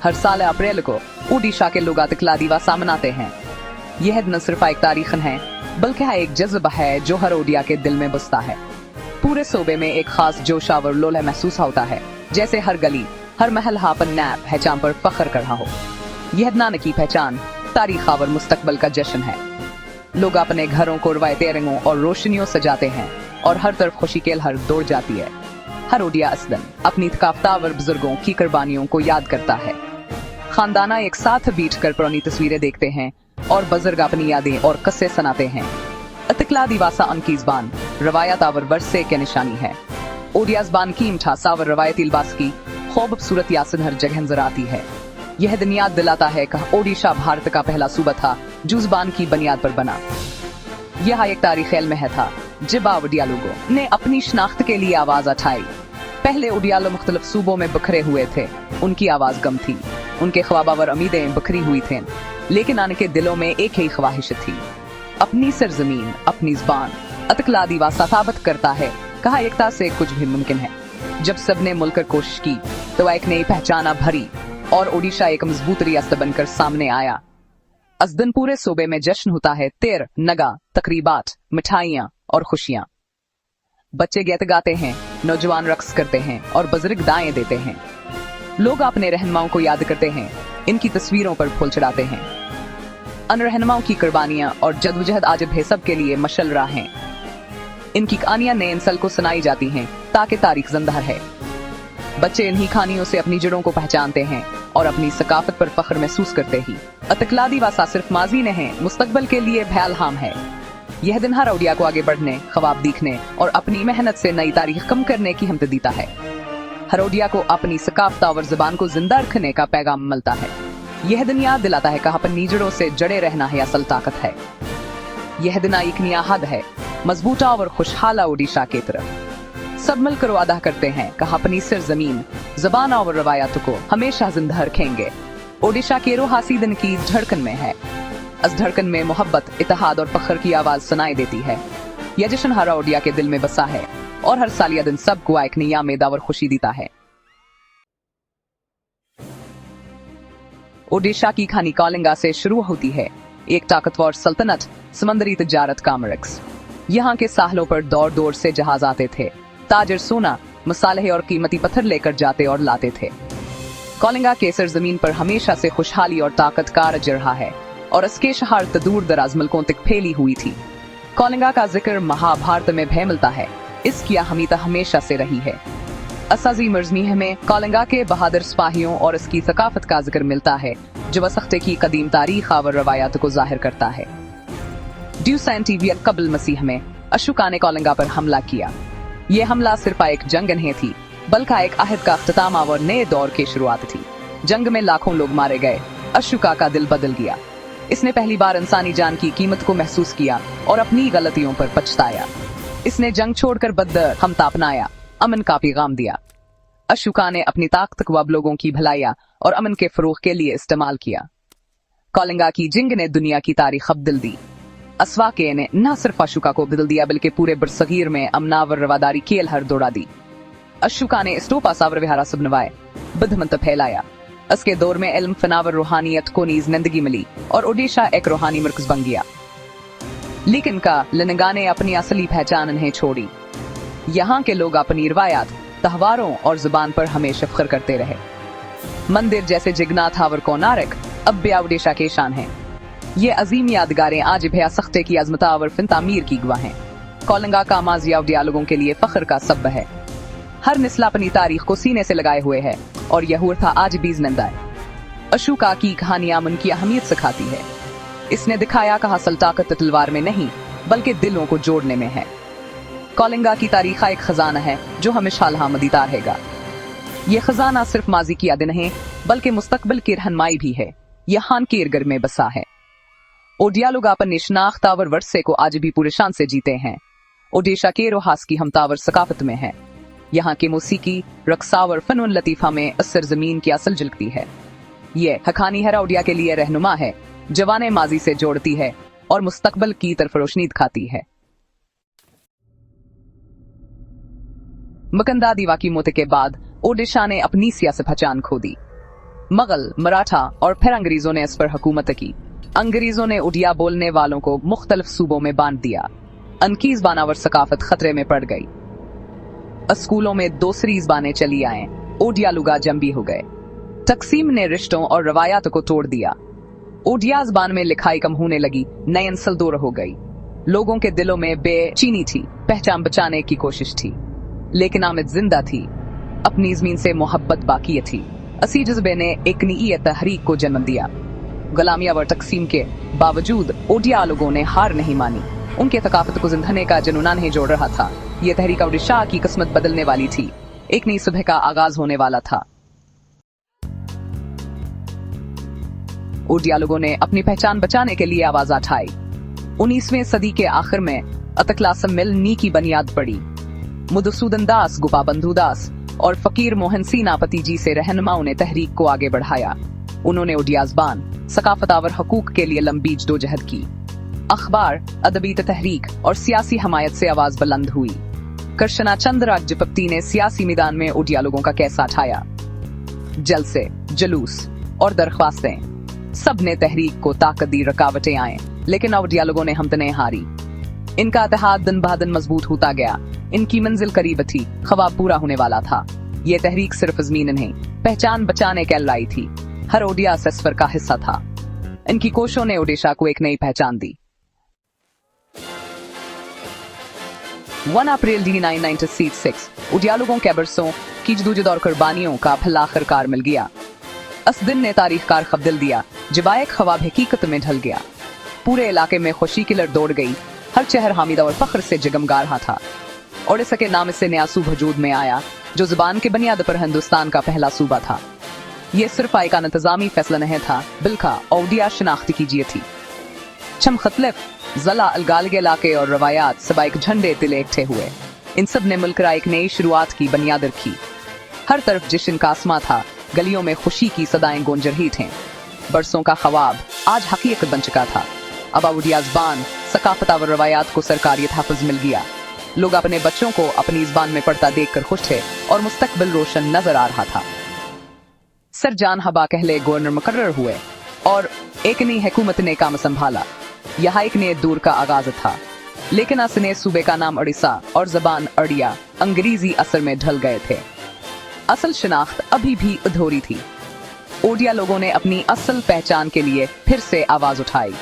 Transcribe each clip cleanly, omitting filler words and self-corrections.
हर साल अप्रैल को ओडिशा के लोग अतिकला दिवस मनाते हैं। यह न सिर्फ एक तारीख है बल्कि एक जज्बा है जो हर ओडिया के दिल में बसता है। पूरे सूबे में एक खास जोश और लोला महसूस होता है, जैसे हर गली हर महल अपन नैब पहचान पर फख्र कर रहा हो। यह नान की पहचान तारीख और मुस्तकबल का जश्न है। लोग अपने घरों को रवायती रंगों और रोशनियों सजाते हैं और हर तरफ खुशी की लहर दौड़ जाती है। हर ओडिया इस दिन अपनी थकावतावर बुजुर्गों की कुर्बानियों को याद करता है। खानदाना एक साथ बैठ कर पुरानी तस्वीरें देखते हैं और बुजुर्ग अपनी यादें और किस्से सुनाते हैं। अतिकला दिवासा उनकी ज़बान रवायत और वर्से की निशानी है। ओडिया ज़बान की मिठास और रवायती लिबास की खूबसूरत यासिन हर जगह नजर आती है। यह दिन याद दिलाता है कि ओडिशा भारत का पहला सूबा था जो ज़बान की बुनियाद पर बना। यह एक तारीख इल्म है था जब ओडिया लोगों ने अपनी शनाख्त के लिए आवाज उठाई। पहले ओडियालो मुख्तलिफ सूबों में बिखरे हुए थे, उनकी आवाज गम थी, उनके ख्वाब और उम्मीदें बिखरी हुई थीं, लेकिन उनके दिलों में एक ही ख्वाहिश थी, अपनी सरजमीन, अपनी ज़बान। अतिकला दिवासा साबित करता है कहा एकता से कुछ भी मुमकिन है। जब सबने मिलकर कोशिश की तो एक नई पहचान भरी और ओडिशा एक मजबूत रियासत बनकर सामने आया। इस दिन पूरे सूबे में जश्न होता है, तेर नगा, तकरीबात, मिठाइयाँ और खुशियाँ। बच्चे गीत गाते हैं, नौजवान रक्स करते हैं और बुजुर्ग दाएं देते हैं। लोग अपने रहनुमाओं को याद करते हैं, इनकी तस्वीरों पर फूल चढ़ाते हैं। अन रहनुमाओं की कुर्बानियां और जद्दोजहद आज भी सब के लिए मशल रहा है। इनकी कहानियां नए नस्ल को सुनाई जाती हैं ताकि तारीख जिंदा है। बच्चे इन्हीं कहानियों से अपनी जड़ों को पहचानते हैं और अपनी सकाफत पर फख्र महसूस करते ही। अतिकला दिवासा सिर्फ माजी नहीं, मुस्तकबल के लिए भयालहाम है। यह दिन हर ओडिया को आगे बढ़ने, ख्वाब देखने और अपनी मेहनत से नई तारीख कम करने की हिम्मत देता है। हर ओडिया को अपनी सकाफत और ज़बान को जिंदा रखने का पैगाम मिलता है। यह दिन याद दिलाता है कि अपनी जड़ों से जड़े रहना है असल ताकत है। यह दिन एक नया हद है मजबूता और खुशहाला ओडिशा की तरफ। सब मिलकर वादा करते हैं कि अपनी सरजमीन, ज़बान और रवायत को हमेशा जिंदा रखेंगे। ओडिशा के रूह हासी दिन की धड़कन में है। इस धड़कन में मोहब्बत, इत्तेहाद और फख्र की आवाज सुनाई देती है। यह जश्न हर ओडिया के दिल में बसा है और हर साल यह दिन सबको एक नई उम्मीद और खुशी देता है। ओडिशा की कहानी कलिंगा से शुरू होती है, एक ताकतवर सल्तनत, समंदरी तजारत का मरकज। यहाँ के साहलों पर दौर दौर से जहाज आते थे। ताजर सोना, मसाले और कीमती पत्थर लेकर जाते और लाते थे। कलिंगा के सरजमीन पर हमेशा से खुशहाली और ताकत का रज रहा है और इसके शहारत दूर दराज मुल्कों तक फैली हुई थी। कलिंगा का जिक्र महाभारत में भी मिलता है। इसकी अहमियत हमेशा से रही है। असाजी मर्जमी में कलिंगा के बहादुर सिपाहियों और इसकी सकाफत का जिक्र मिलता है जो वसख्ते की कदीम तारीख और रवायत को जाहिर करता है। ड्यूसेंटिवियन कबल मसीह में अशोका ने कलिंगा पर हमला किया। यह हमला सिर्फ एक जंग नहीं थी बल्कि एक अहद का अख्तिताम और नए दौर की शुरुआत थी। जंग में लाखों लोग मारे गए। अशोका का दिल बदल गया। इसने पहली बार इंसानी जान की कीमत को महसूस किया और अपनी गलतियों पर पछताया। इसने जंग छोड़कर बदतर हमता अपनाया, अमन का पैगाम दिया। अशोका ने अपनी ताकत को अब लोगों की भलाइया और अमन के फरोग के लिए इस्तेमाल किया। कलिंगा की जंग ने दुनिया की तारीख बदल दी। अस्वाके ने न सिर्फ अशोका को बदल दिया बल्कि पूरे बरसगीर में अमनावर रवादारी की लहर दौड़ा दी। अशोका ने स्टोपा सावर विहारा सब नवाए, बुद्ध मंत्र फैलाया। इसके दौर में इल्म, फनावर, रूहानियत को नीज जिंदगी मिली और ओडिशा एक रूहानी मरकज बन गया। लेकिन का लिनगा ने अपनी असली पहचान नहीं छोड़ी। यहाँ के लोग अपनी रवायत, त्योहारों और जुबान पर हमेशा फख्र करते रहे। मंदिर जैसे जगन्नाथ और कोणार्क अब भी ओडिशा के शान हैं। ये अजीम यादगारें आज भी सख्ते की अजमत और फिन तामीर की गवाह हैं। कलिंगा का माजी ओडिया लोगों के लिए फख्र का सब है। हर नस्ल अपनी तारीख को सीने से लगाए हुए है और यह था आज भी जिंदा है। अशोका की कहानियां उनकी अहमियत सिखाती है। इसने दिखाया कहा असल ताकत तलवार में नहीं बल्कि दिलों को जोड़ने में है। कलिंगा की तारीख एक खजाना है जो हमेशा मदीदार रहेगा। यह खजाना सिर्फ माजी की यादें नहीं बल्कि मुस्तकबिल की रहनुमाई भी है। यह खान के इर्गर में बसा है। ओडिया लोग अपने शनाख्त और वर्से को आज भी पूरे शान से जीते हैं। ओडिशा के रोहास की हमतावर सकाफत में है। यहाँ की मौसीकी, रक्सा और फनून लतीफा में असर जमीन की असल झलकती है। ये हकानी हर ओडिया के लिए रहनुमा है, जवाने माजी से जोड़ती है और मुस्तकबल की तरफ रोशनी दिखाती है। मकंदा दीवा की मौत के बाद ओडिशा ने अपनी सियासी पहचान खो दी। मुगल, मराठा और फिर अंग्रेजों ने इस पर हुकूमत की। अंग्रेजों ने उड़िया बोलने वालों को मुख्तलिफ सूबों में बांट दिया। उनकी ज़बानावर सकाफत खतरे में पड़ गई। स्कूलों में दूसरी ज़बानें चली आए, ओडिया लुगा जंबी हो गए। तकसीम ने रिश्तों और रवायात को तोड़ दिया। ओडिया ज़बान में लिखाई कम होने लगी, नई नस्ल दूर हो गई। लोगों के दिलों में बेचैनी थी, पहचान बचाने की कोशिश थी, लेकिन आमिद जिंदा थी, अपनी ज़मीन से मोहब्बत बाकी थी। इसी जज्बे ने एक नई तहरीक को जन्म दिया। गुलामिया व तकसीम के बावजूद ओडिया लोगों ने हार नहीं मानी। उनके थकाफत को जिंदने का जुनून नहीं जोड़ रहा था। ये तहरीक ओडिशा की किस्मत बदलने वाली थी। एक नई सुबह का आगाज होने वाला था। ओडिया लोगों ने अपनी पहचान बचाने के लिए आवाज उठाई। 19वीं सदी के आखिर में अतकला सम्मेलन की बुनियाद पड़ी। मधुसूदन दास, गोपा बंधु दास और फकीर मोहन सेनापति जी से रहनुमाओं ने तहरीक को आगे बढ़ाया। उन्होंने ओडिया ज़बान, सकाफतावर हकूक के लिए लंबी जदोजहद की। अखबार, अदबी तहरीक और सियासी हमायत से आवाज बुलंद हुई। कृष्णा चंद्र राजपति ने सियासी मैदान में ओडिया लोगों का कैसा उठाया। जलसे, जुलूस और दरख्वास्तें, सब ने तहरीक को ताकत दी। रुकावटें आए, लेकिन ओडिया लोगों ने हिम्मत नहीं हारी। इनका इत्तेहाद दिन ब दिन मजबूत होता गया। इनकी मंजिल करीब थी, ख्वाब पूरा होने वाला था। ये तहरीक सिर्फ ज़मीन नहीं, पहचान बचाने के लाई थी। हर ओडिया सफर का हिस्सा था। इनकी कोशिशों ने ओडिशा को एक नई पहचान दी। 1 अप्रैल 1996 ओडिया लोगों के बरसों की जदोजहद और कुर्बानियों का फल आखिरकार मिल गया। इस दिन ने तारीख कार खबदिल दिया, जब एक ख्वाब हकीकत में ढल गया। पूरे इलाके में खुशी की लहर दौड़ गई। हर शहर हामिदा और फख्र से जगमगा रहा था। ओडिशा के नाम से नया सूबा वजूद में आया, जो जुबान के बुनियाद पर हिंदुस्तान का पहला सूबा था। ये सिर्फ एक इंतजामी फैसला नहीं था, बिल्कि ओडिया शनाख्ती कीजिए थी। मुख्तलिफ ज़िला, अलगाल के इलाके और रवायात सब एक झंडे तिले इकट्ठे हुए। इन सब ने मिलकर एक नई शुरुआत की बुनियाद रखी। हर तरफ जश्न का आसमां था, गलियों में खुशी की सदाएं गूंज रही थीं। बरसों का ख्वाब आज हकीकत बन चुका था। अब ओडिया ज़बान, सकाफत और रवायात को सरकारी तहफ़्फ़ुज़ मिल गया। लोग अपने बच्चों को अपनी ज़बान में पढ़ता देखकर खुश थे और मुस्तकबिल रोशन नजर आ रहा था। सर जान हबा कहले गवर्नर मुकर्रर हुए और एक नई हुकूमत ने काम संभाला। यह एक नए दौर का आगाज था, लेकिन असने सूबे का नाम उड़ीसा और जबान अड़िया अंग्रेजी असर में ढल गए थे। असल शनाख्त अभी भी अधूरी थी। ओडिया लोगों ने अपनी असल पहचान के लिए फिर से आवाज उठाई।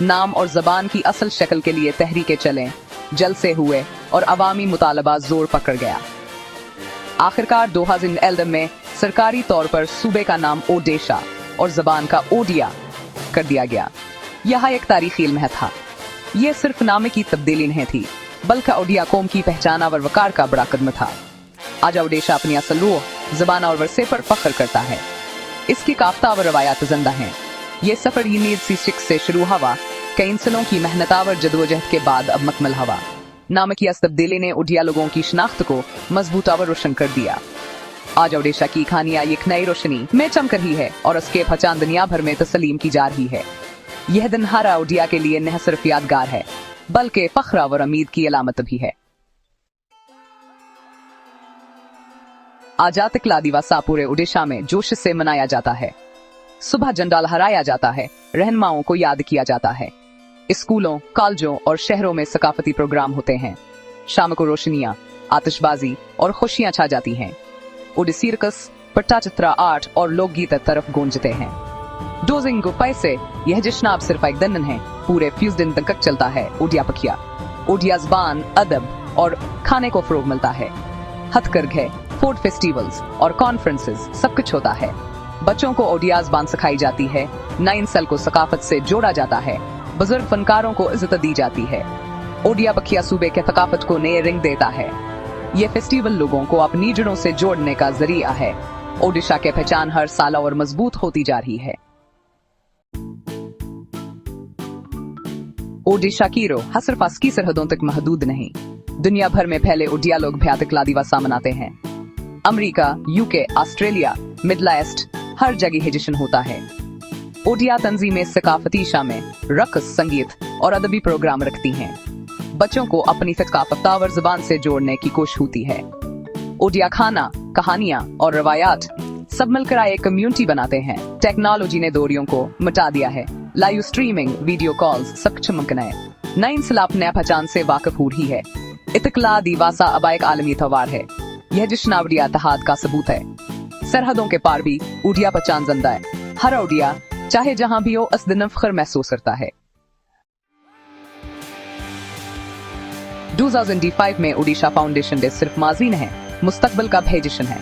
नाम और जबान की असल शक्ल के लिए तहरीकें चलें, जलसे हुए और अवामी मुतालबा जोर पकड़ गया। आखिरकार 2011 में सरकारी तौर पर सूबे का नाम ओडिशा और जबान का ओडिया कर दिया गया। यह एक तारीखी इल्म था। ये सिर्फ नाम की तब्दीली नहीं थी, बल्कि ओडिया कौम की पहचान और वकार का बड़ा कदम था। आज ओडिशा अपनी असल रूह, जबान और वर्से पर फख्र करता है। इसकी काफ्ता और रवायात जिंदा हैं। ये सफर 1966 से शुरू हुआ, कई सालों की मेहनतावर जदोजहद के बाद अब मुकम्मल हुआ। नाम की इस तब्दीली ने ओडिया लोगों की शनाख्त को मजबूत और रोशन कर दिया। आज ओडिशा की कहानियां एक नई रोशनी में चमक रही है और उसके पहचान दुनिया भर में तस्लीम की जा रही है। यह दिन हर ओडिया के लिए न सिर्फ यादगार है, बल्कि फख्र और उम्मीद की अलामत भी है। आजाद इकला दिवस पूरे ओडिशा में जोश से मनाया जाता है। सुबह झंडा लहराया जाता है, रहनुमाओं को याद किया जाता है। स्कूलों, कॉलेजों और शहरों में सकाफती प्रोग्राम होते हैं। शाम को रोशनियां, आतिशबाजी और खुशियां छा जाती हैं। ओडिसी रक़स, पट्टाचित्रा आर्ट और लोकगीत तरफ गूंजते हैं। डोजिंग पैसे यह जश्न अब सिर्फ एक दिन है, पूरे फ्यूज दिन तक चलता है। ओडिया पखिया, ओडिया ज़बान, अदब और खाने को फरोग मिलता है। हथकरघे, फूड फेस्टिवल्स और कॉन्फ्रेंसेस सब कुछ होता है। बच्चों को ओडिया ज़बान सिखाई जाती है। नई नस्ल को सकाफत से जोड़ा जाता है। बुजुर्ग फनकारों को इज्जत दी जाती है। ओडिया पखिया सूबे के थकाफत को नए रंग देता है। ये फेस्टिवल लोगों को अपनी जड़ों से जोड़ने का जरिया है। ओडिशा के पहचान हर साल और मजबूत होती जा रही है। ओडिशा की रोह सिर्फ की सरहदों तक महदूद नहीं, दुनिया भर में फैले ओडिया लोग भयात इकला दिवस मनाते हैं। America, UK, Australia, Middle East हर जगह जश्न होता है। ओडिया तंजीमें सकाफती शामें, रक़्स, संगीत और अदबी प्रोग्राम रखती हैं। बच्चों को अपनी सकाफत और ज़बान से जोड़ने की कोशिश होती है। ओडिया खाना, कहानियां और रवायात सब मिलकर एक कम्युनिटी बनाते हैं। टेक्नोलॉजी ने दूरियों को मिटा दिया है। लाइव स्ट्रीमिंग, वीडियो कॉल्स सक्षम है। नई इंसलाप ने पहचान से वाकिफ हो रही है। इतकला दिवासा अब एक आलमी त्योहार है। यह जश्न आवड़िया इत्तेहाद का सबूत है। सरहदों के पार भी उड़िया पहचान जिंदा है। हर उड़िया चाहे जहां भी हो इस दिन फख्र महसूस करता है। 2005 में ओडिशा फाउंडेशन डे सिर्फ माजी नहीं है, मुस्तकबिल का भी जश्न है।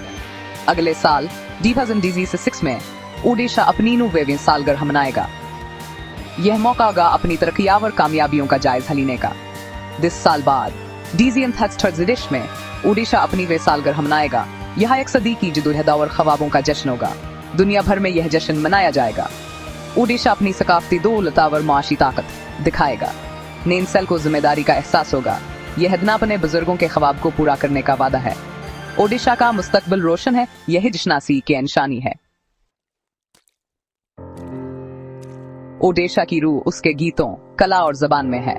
अगले साल 2026 में ओडिशा अपनी 90वीं सालगिरह मनाएगा। यह मौका होगा अपनी तरक्यावर कामयाबियों का जायजा लेने का। 10 साल बाद DZN में ओडिशा अपनी वे सालगिरह मनाएगा। यह एक सदी की जदोजहद और ख्वाबों का जश्न होगा। दुनिया भर में यह जश्न मनाया जाएगा। ओडिशा अपनी सकाफती दौलत और माशी ताकत दिखाएगा। नई नस्ल को जिम्मेदारी का एहसास होगा। यह दिन अपने बुजुर्गों के ख्वाब को पूरा करने का वादा है। ओडिशा का मुस्तकबिल रोशन है, यही जश्नासी की निशानी है। ओडिशा की रूह उसके गीतों, कला और जबान में है।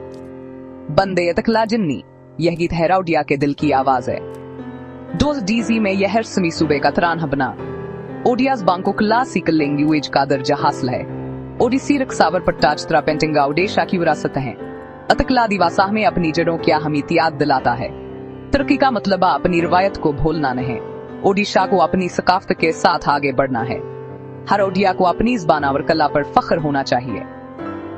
बंदे यतकला जिन्नी, यह गीत हैराउडिया के दिल की आवाज है। 2 में यह रस्मी सूबे का तराना बना। ओडियाज बांको क्लासिकल लैंग्वेज का दर्जा हासिल है। ओडिसी रक्सावर पट्टाचत्रा पेंटिंगा ओडिशा की विरासत है। अतकला दिवासा में अपनी जड़ों की अहमियत याद दिलाता है। तरक्की का मतलब अपनी रवायत को भूलना नहीं। ओडिशा को अपनी सकाफत के साथ आगे बढ़ना है। हर ओडिया को अपनी ज़बान और कला पर फख्र होना चाहिए।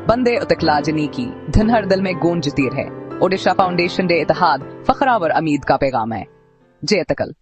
बंदे अतकला जनी की धन हर दिल में गूंजती है। ओडिशा फाउंडेशन डे इत्तेहाद, फख्र और उम्मीद का पैगाम है। जय अतकल।